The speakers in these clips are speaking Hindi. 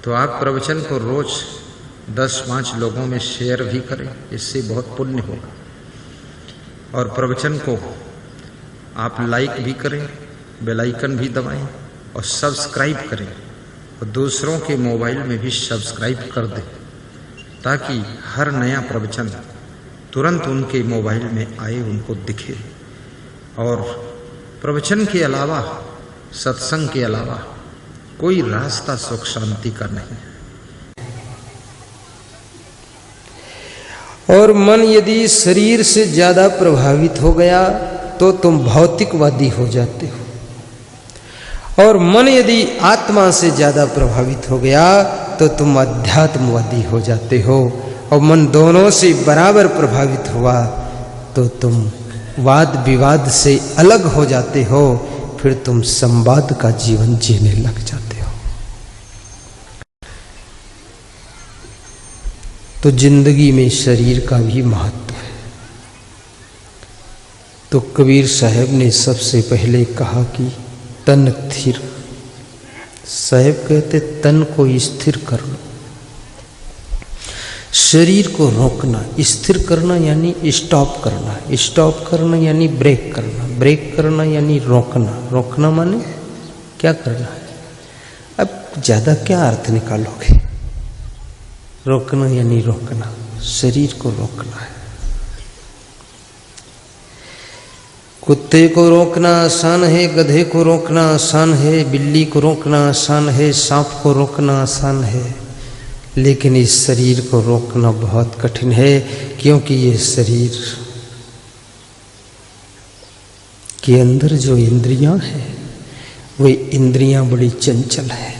तो आप प्रवचन को रोज 10-5 लोगों में शेयर भी करें, इससे बहुत पुण्य होगा। और प्रवचन को आप लाइक भी करें, बेल आइकन भी दबाएं और सब्सक्राइब करें, और दूसरों के मोबाइल में भी सब्सक्राइब कर दें, ताकि हर नया प्रवचन तुरंत उनके मोबाइल में आए, उनको दिखे। और प्रवचन के अलावा, सत्संग के अलावा कोई रास्ता सुख शांति का नहीं है। और मन यदि शरीर से ज्यादा प्रभावित हो गया तो तुम भौतिकवादी हो जाते हो, और मन यदि आत्मा से ज्यादा प्रभावित हो गया तो तुम अध्यात्मवादी हो जाते हो। और मन दोनों से बराबर प्रभावित हुआ तो तुम वाद विवाद से अलग हो जाते हो, फिर तुम संवाद का जीवन जीने लग जाते हो। तो जिंदगी में शरीर का भी महत्व है। तो कबीर साहब ने सबसे पहले कहा कि तन स्थिर। साहब कहते तन को स्थिर कर लो, शरीर को रोकना। स्थिर करना यानी स्टॉप करना, स्टॉप करना यानी ब्रेक करना, ब्रेक करना यानी रोकना, रोकना माने क्या करना है। अब ज्यादा क्या अर्थ निकालोगे। रोकना यानी रोकना, शरीर को रोकना है। कुत्ते को रोकना आसान है, गधे को रोकना आसान है, बिल्ली को रोकना आसान है, सांप को रोकना आसान है, लेकिन इस शरीर को रोकना बहुत कठिन है, क्योंकि ये शरीर के अंदर जो इंद्रियां हैं वे इंद्रियां बड़ी चंचल है।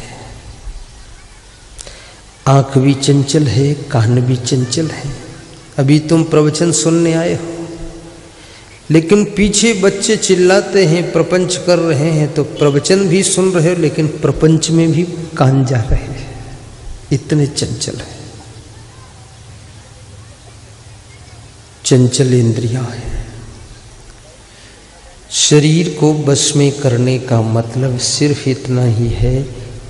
आंख भी चंचल है, कान भी चंचल है। अभी तुम प्रवचन सुनने आए हो, लेकिन पीछे बच्चे चिल्लाते हैं, प्रपंच कर रहे हैं, तो प्रवचन भी सुन रहे हो, लेकिन प्रपंच में भी कान जा रहे हैं, इतने चंचल है। चंचल इंद्रियां हैं। शरीर को बस में करने का मतलब सिर्फ इतना ही है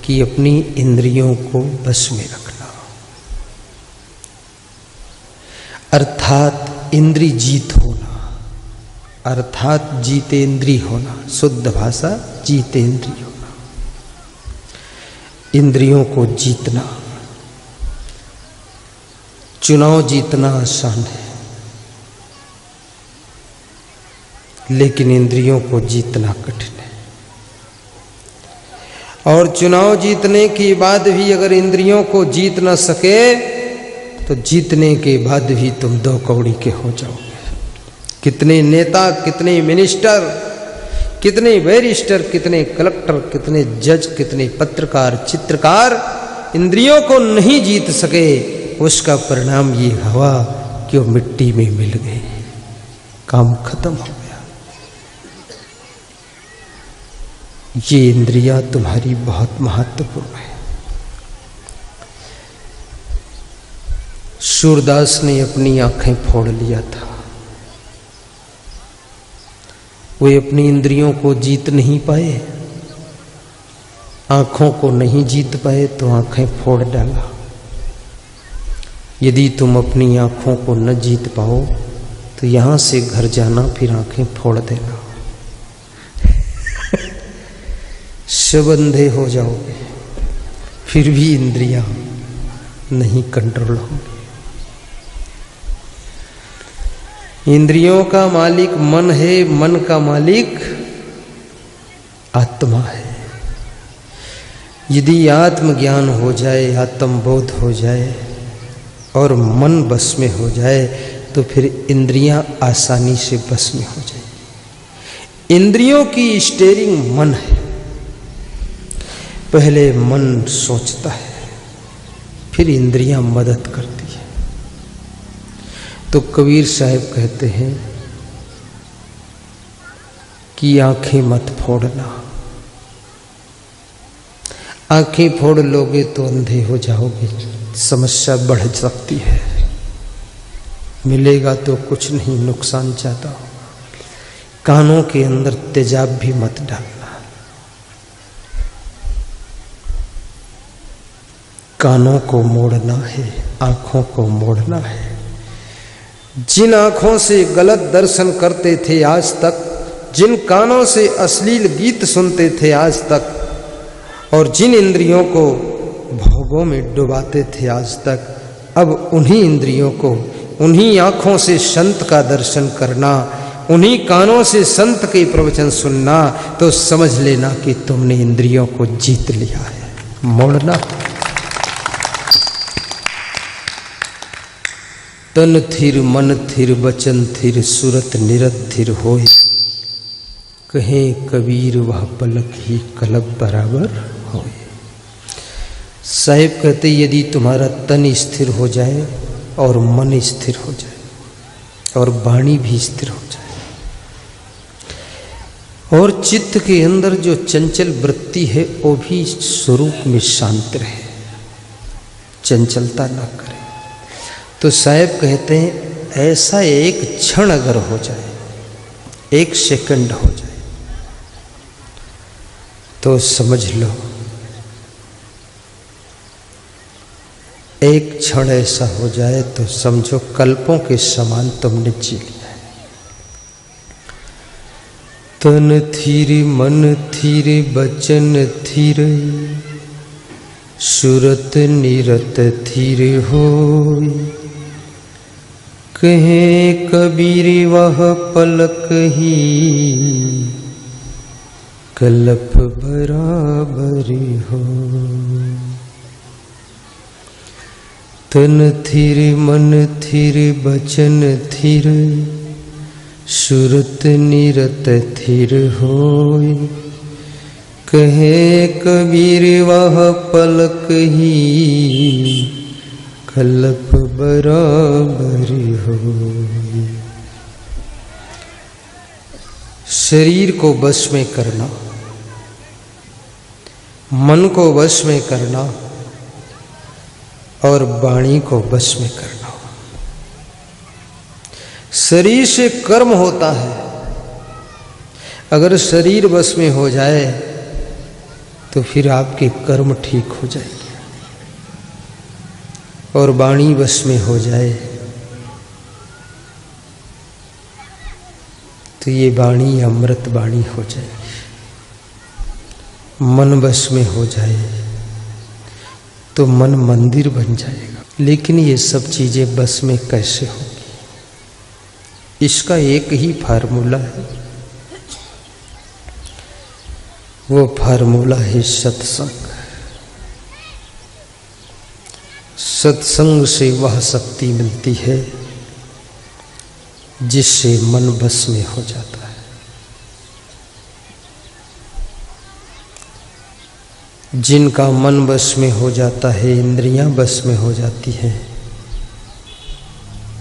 कि अपनी इंद्रियों को बस में रखना, अर्थात इंद्री जीत होना, अर्थात जीतेंद्री होना। शुद्ध भाषा जीतेंद्री होना, इंद्रियों को जीतना। चुनाव जीतना आसान है, लेकिन इंद्रियों को जीतना कठिन है। और चुनाव जीतने के बाद भी अगर इंद्रियों को जीत न सके तो जीतने के बाद भी तुम 2 कौड़ी के हो जाओगे। कितने नेता, कितने मिनिस्टर, कितने बैरिस्टर, कितने कलेक्टर, कितने जज, कितने पत्रकार, चित्रकार इंद्रियों को नहीं जीत सके, उसका परिणाम ये हुआ कि वो मिट्टी में मिल गए, काम खत्म हो गया। ये इंद्रियां तुम्हारी बहुत महत्वपूर्ण है। सूरदास ने अपनी आंखें फोड़ लिया था, वे अपनी इंद्रियों को जीत नहीं पाए, आंखों को नहीं जीत पाए तो आंखें फोड़ डाला। यदि तुम अपनी आंखों को न जीत पाओ तो यहां से घर जाना, फिर आंखें फोड़ देना, सब अंधे हो जाओगे, फिर भी इंद्रियां नहीं कंट्रोल होंगी। इंद्रियों का मालिक मन है, मन का मालिक आत्मा है। यदि आत्मज्ञान हो जाए, आत्मबोध हो जाए और मन बस में हो जाए तो फिर इंद्रियां आसानी से बस में हो जाए। इंद्रियों की स्टीयरिंग मन है। पहले मन सोचता है, फिर इंद्रियां मदद करती है। तो कबीर साहब कहते हैं कि आंखें मत फोड़ना। आंखें फोड़ लोगे तो अंधे हो जाओगे, समस्या बढ़ सकती है। मिलेगा तो कुछ नहीं, नुकसान ज्यादा हो। कानों के अंदर तेजाब भी मत डालना। कानों को मोड़ना है, आंखों को मोड़ना है। जिन आंखों से गलत दर्शन करते थे आज तक, जिन कानों से अश्लील गीत सुनते थे आज तक, और जिन इंद्रियों को भोगों में डुबाते थे आज तक, अब उन्हीं इंद्रियों को, उन्हीं आंखों से संत का दर्शन करना, उन्हीं कानों से संत के प्रवचन सुनना, तो समझ लेना कि तुमने इंद्रियों को जीत लिया है। मोड़ना। तन थिर मन थिर बचन थिर सुरत निरत थिर होए, कहे कबीर वह पलक ही कलब बराबर होए। साहिब कहते यदि तुम्हारा तन स्थिर हो जाए और मन स्थिर हो जाए और वाणी भी स्थिर हो जाए और चित्त के अंदर जो चंचल वृत्ति है वो भी स्वरूप में शांत रहे, चंचलता ना करे, तो साहिब कहते हैं ऐसा एक क्षण अगर हो जाए, एक सेकंड हो जाए, तो समझ लो एक क्षण ऐसा हो जाए तो समझो कल्पों के समान तुमने जी लिया है। तन थीर मन थीर बचन थीर सुरत निरत थीर होय, कहे कबीर वह पलक ही कलप बराबर हो। तन थिर मन थिर बचन थिर सुरत निरत थिर होय, कहे कबीर वह पलक ही कलप बराबर हो। शरीर को वश में करना, मन को वश में करना और वाणी को वश में करना। शरीर से कर्म होता है, अगर शरीर वश में हो जाए तो फिर आपके कर्म ठीक हो जाएंगे, और वाणी वश में हो जाए तो ये वाणी अमृत वाणी हो जाएगी। मन वश में हो जाए तो मन मंदिर बन जाएगा। लेकिन ये सब चीजें बस में कैसे होगी? इसका एक ही फार्मूला है, वो फार्मूला है सत्संग। सत्संग से वह शक्ति मिलती है जिससे मन बस में हो जाता है। जिनका मन बस में हो जाता है, इंद्रियां बस में हो जाती हैं,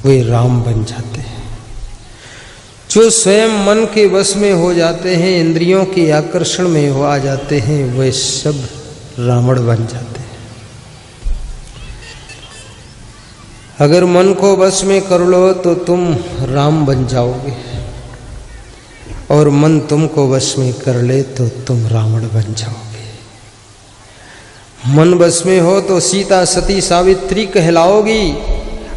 वे राम बन जाते हैं। जो स्वयं मन के वश में हो जाते हैं, इंद्रियों के आकर्षण में हो आ जाते हैं, वे सब रावण बन जाते हैं। अगर मन को वश में कर लो तो तुम राम बन जाओगे, और मन तुमको वश में कर ले तो तुम रावण बन जाओगे। मन वश में हो तो सीता सती सावित्री कहलाओगी,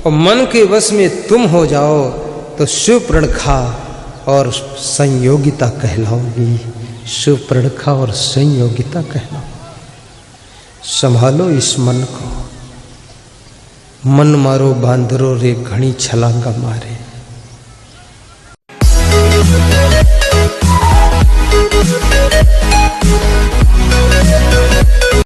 और मन के वश में तुम हो जाओ तो सुपर्णखा और संयोगिता कहलाओगी। सुपर्णखा और संयोगिता कहलाओ। संभालो इस मन को। मन मारो बांदरो रे घनी छलांगा मारे।